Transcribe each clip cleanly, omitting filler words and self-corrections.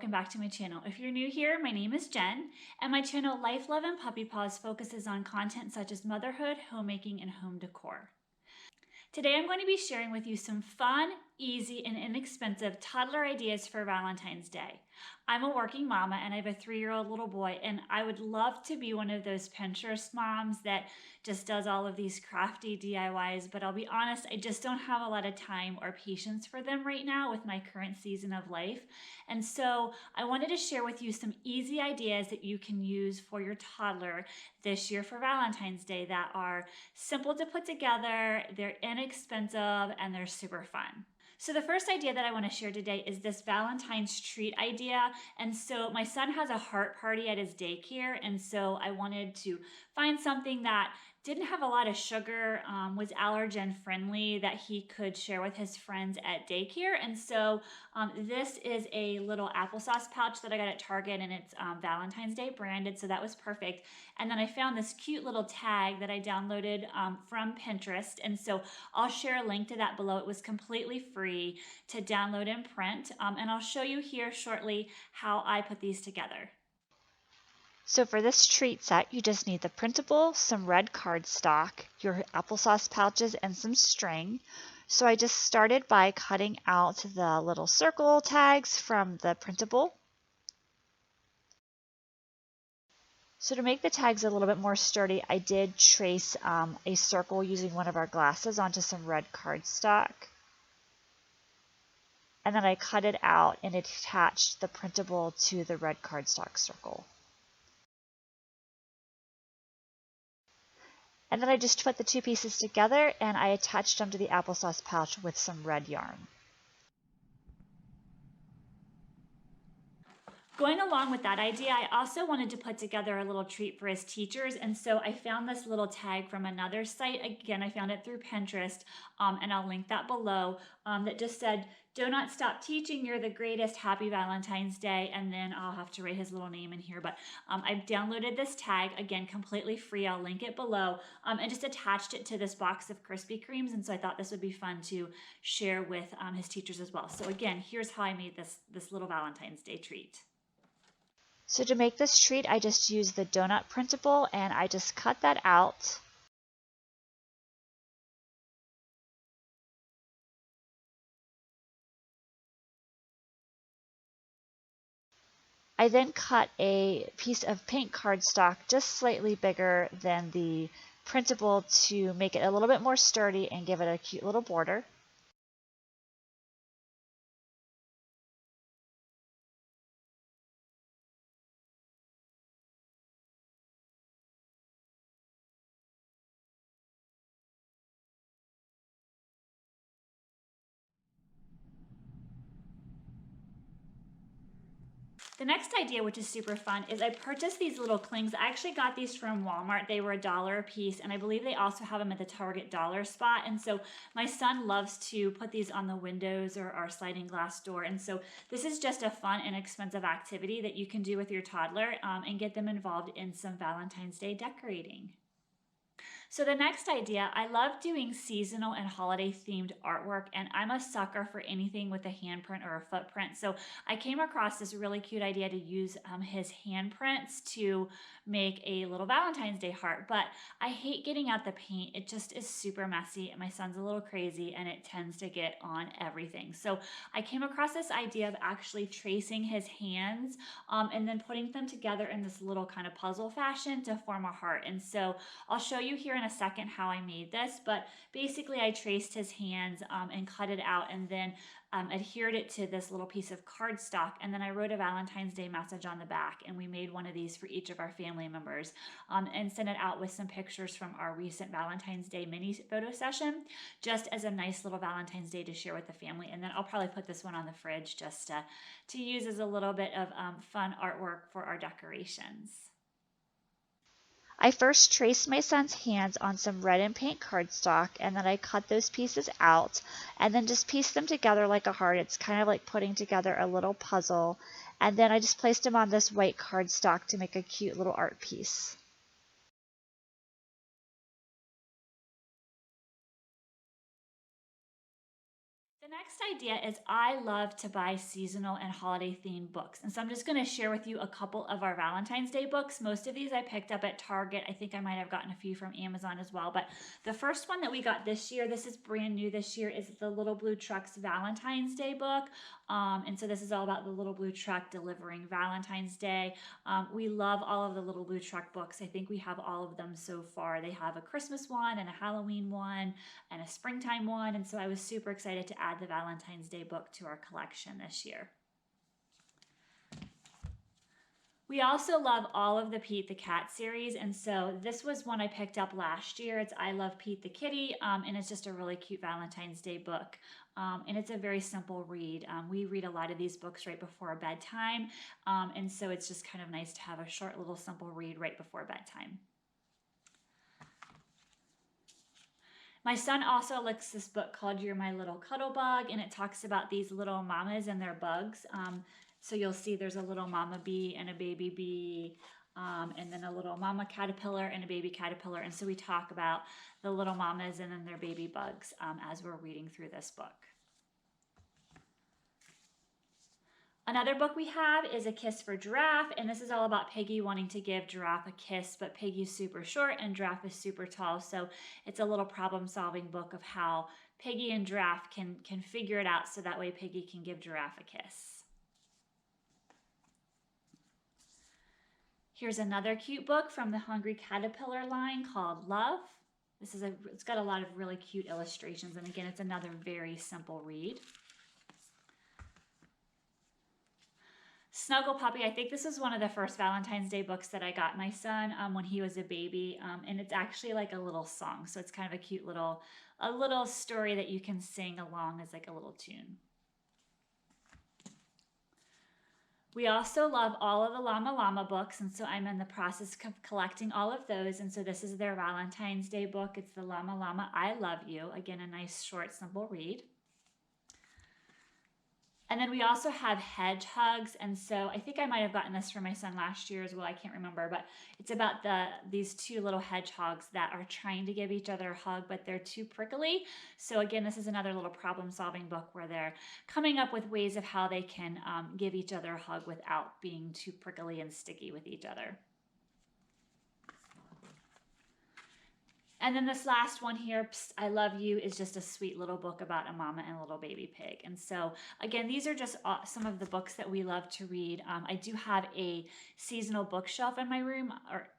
welcome back to my channel. If you're new here, my name is Jen, and my channel Life, Love, and Puppy Paws focuses on content such as motherhood, homemaking, and home decor. Today I'm going to be sharing with you some fun, easy, and inexpensive toddler ideas for Valentine's Day. I'm a working mama and I have a 3-year-old little boy, and I would love to be one of those Pinterest moms that just does all of these crafty DIYs, but I'll be honest, I just don't have a lot of time or patience for them right now with my current season of life. And so I wanted to share with you some easy ideas that you can use for your toddler this year for Valentine's Day that are simple to put together, they're inexpensive, and they're super fun. So the first idea that I want to share today is this Valentine's treat idea. And so my son has a heart party at his daycare, and so I wanted to find something that didn't have a lot of sugar, was allergen friendly, that he could share with his friends at daycare. And so this is a little applesauce pouch that I got at Target, and it's Valentine's Day branded, so that was perfect. And then I found this cute little tag that I downloaded from Pinterest, and so I'll share a link to that below. It was completely free to download and print, and I'll show you here shortly how I put these together. So for this treat set, you just need the printable, some red cardstock, your applesauce pouches, and some string. So I just started by cutting out the little circle tags from the printable. So to make the tags a little bit more sturdy, I did trace a circle using one of our glasses onto some red cardstock. And then I cut it out and attached the printable to the red cardstock circle. And then I just put the two pieces together and I attached them to the applesauce pouch with some red yarn. Going along with that idea, I also wanted to put together a little treat for his teachers, and so I found this little tag from another site. Again, I found it through Pinterest, and I'll link that below, that just said, "Do not stop teaching, you're the greatest, happy Valentine's Day," and then I'll have to write his little name in here, but I've downloaded this tag, again, completely free, I'll link it below, and just attached it to this box of Krispy Kremes, and so I thought this would be fun to share with his teachers as well. So again, here's how I made this little Valentine's Day treat. So to make this treat, I just used the donut printable and I just cut that out. I then cut a piece of pink cardstock just slightly bigger than the printable to make it a little bit more sturdy and give it a cute little border. The next idea, which is super fun, is I purchased these little clings. I actually got these from Walmart. They were $1 a piece, and I believe they also have them at the Target dollar spot. And so my son loves to put these on the windows or our sliding glass door. And so this is just a fun, inexpensive activity that you can do with your toddler and get them involved in some Valentine's Day decorating. So the next idea, I love doing seasonal and holiday themed artwork, and I'm a sucker for anything with a handprint or a footprint. So I came across this really cute idea to use his handprints to make a little Valentine's Day heart, but I hate getting out the paint. It just is super messy, and my son's a little crazy, and it tends to get on everything. So I came across this idea of actually tracing his hands and then putting them together in this little kind of puzzle fashion to form a heart. And so I'll show you here in a second how I made this, but basically I traced his hands and cut it out and then adhered it to this little piece of cardstock, and then I wrote a Valentine's Day message on the back, and we made one of these for each of our family members and sent it out with some pictures from our recent Valentine's Day mini photo session, just as a nice little Valentine's Day to share with the family. And then I'll probably put this one on the fridge just to use as a little bit of fun artwork for our decorations. I first traced my son's hands on some red and pink cardstock, and then I cut those pieces out and then just pieced them together like a heart. It's kind of like putting together a little puzzle, and then I just placed them on this white cardstock to make a cute little art piece. The next idea is I love to buy seasonal and holiday themed books. And so I'm just going to share with you a couple of our Valentine's Day books. Most of these I picked up at Target. I think I might have gotten a few from Amazon as well. But the first one that we got this year, this is brand new this year, is the Little Blue Truck's Valentine's Day book. And so this is all about the Little Blue Truck delivering Valentine's Day. We love all of the Little Blue Truck books. I think we have all of them so far. They have a Christmas one and a Halloween one and a springtime one. And so I was super excited to add the Valentine's Day book to our collection this year. We also love all of the Pete the Cat series, and so this was one I picked up last year. It's I Love Pete the Kitty, and it's just a really cute Valentine's Day book, and it's a very simple read. We read a lot of these books right before bedtime, and so it's just kind of nice to have a short little simple read right before bedtime. My son also likes this book called You're My Little Cuddle Bug, and it talks about these little mamas and their bugs. So you'll see there's a little mama bee and a baby bee, and then a little mama caterpillar and a baby caterpillar. And so we talk about the little mamas and then their baby bugs as we're reading through this book. Another book we have is A Kiss for Giraffe, and this is all about Piggy wanting to give Giraffe a kiss, but Piggy's super short and Giraffe is super tall, so it's a little problem-solving book of how Piggy and Giraffe can figure it out so that way Piggy can give Giraffe a kiss. Here's another cute book from the Hungry Caterpillar line called Love. It's got a lot of really cute illustrations, and again, it's another very simple read. Snuggle Puppy, I think this was one of the first Valentine's Day books that I got my son when he was a baby, and it's actually like a little song, so it's kind of a cute little story that you can sing along as like a little tune. We also love all of the Llama Llama books, and so I'm in the process of collecting all of those, and so this is their Valentine's Day book. It's the Llama Llama I Love You. Again, a nice, short, simple read. And then we also have hedgehogs, and so I think I might have gotten this for my son last year as well. I can't remember, but it's about these two little hedgehogs that are trying to give each other a hug, but they're too prickly. So again, this is another little problem-solving book where they're coming up with ways of how they can give each other a hug without being too prickly and sticky with each other. And then this last one here, Psst, I Love You, is just a sweet little book about a mama and a little baby pig. And so, again, these are just some of the books that we love to read. I do have a seasonal bookshelf in my room, or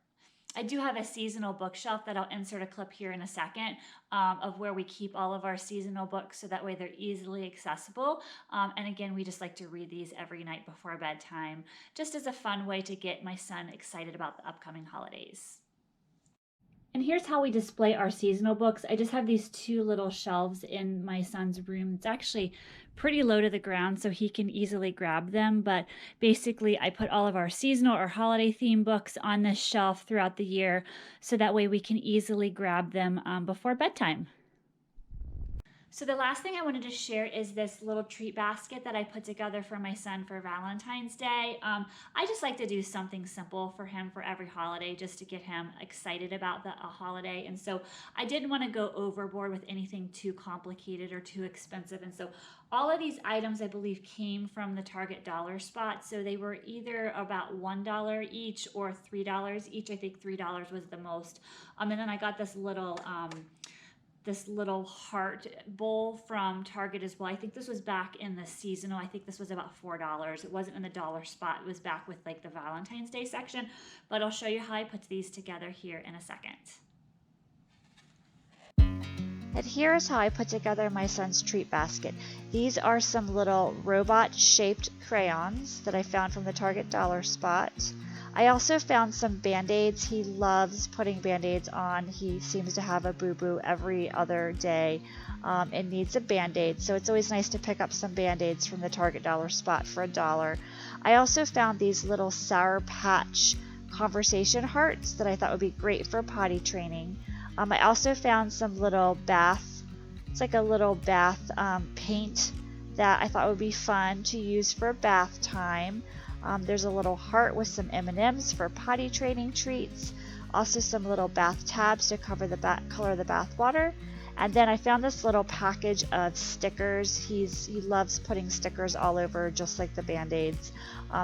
I do have a seasonal bookshelf that I'll insert a clip here in a second of where we keep all of our seasonal books so that way they're easily accessible. And again, we just like to read these every night before bedtime, just as a fun way to get my son excited about the upcoming holidays. And here's how we display our seasonal books. I just have these two little shelves in my son's room. It's actually pretty low to the ground so he can easily grab them. But basically I put all of our seasonal or holiday theme books on this shelf throughout the year so that way we can easily grab them before bedtime. So the last thing I wanted to share is this little treat basket that I put together for my son for Valentine's Day. I just like to do something simple for him for every holiday just to get him excited about a holiday. And so I didn't want to go overboard with anything too complicated or too expensive. And so all of these items, I believe, came from the Target dollar spot. So they were either about $1 each or $3 each. I think $3 was the most. And then I got this little heart bowl from Target as well. I think this was back in the seasonal. I think this was about $4. It wasn't in the dollar spot. It was back with like the Valentine's Day section, but I'll show you how I put these together here in a second. And here's how I put together my son's treat basket. These are some little robot-shaped crayons that I found from the Target dollar spot. I also found some Band-Aids. He loves putting Band-Aids on. He seems to have a boo-boo every other day and needs a Band-Aid, so it's always nice to pick up some Band-Aids from the Target dollar spot for $1. I also found these little Sour Patch conversation hearts that I thought would be great for potty training. I also found some little it's like a little bath paint that I thought would be fun to use for bath time. There's a little heart with some M&Ms for potty training treats. Also some little bath tabs to cover color the bath water. And then I found this little package of stickers. He loves putting stickers all over, just like the Band-Aids.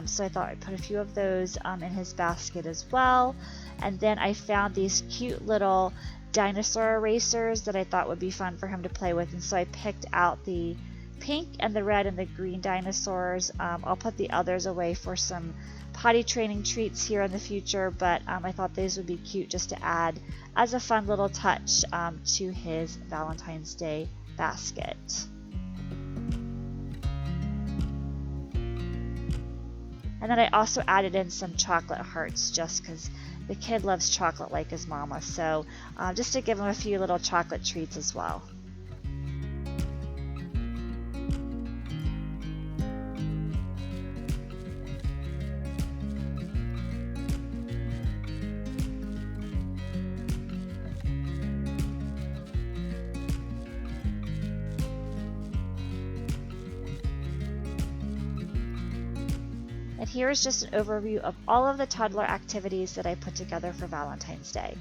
So I thought I'd put a few of those in his basket as well. And then I found these cute little dinosaur erasers that I thought would be fun for him to play with. And so I picked out the pink and the red and the green dinosaurs. I'll put the others away for some potty training treats here in the future, but I thought these would be cute just to add as a fun little touch to his Valentine's Day basket. And then I also added in some chocolate hearts just because the kid loves chocolate like his mama, so just to give him a few little chocolate treats as well. And here is just an overview of all of the toddler activities that I put together for Valentine's Day.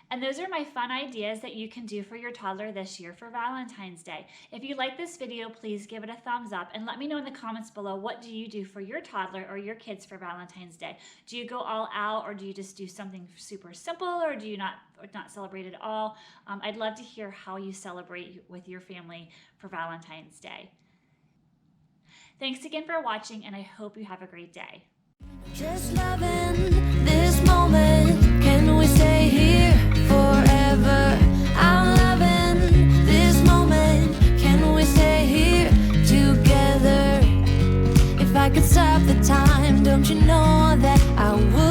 And those are my fun ideas that you can do for your toddler this year for Valentine's Day. If you like this video, please give it a thumbs up and let me know in the comments below, what do you do for your toddler or your kids for Valentine's Day? Do you go all out, or do you just do something super simple, or do you not celebrate at all? I'd love to hear how you celebrate with your family for Valentine's Day. Thanks again for watching, and I hope you have a great day. Just loving this moment. Can we stay here forever? I'm loving this moment. Can we stay here together? If I could stop the time, don't you know that I would?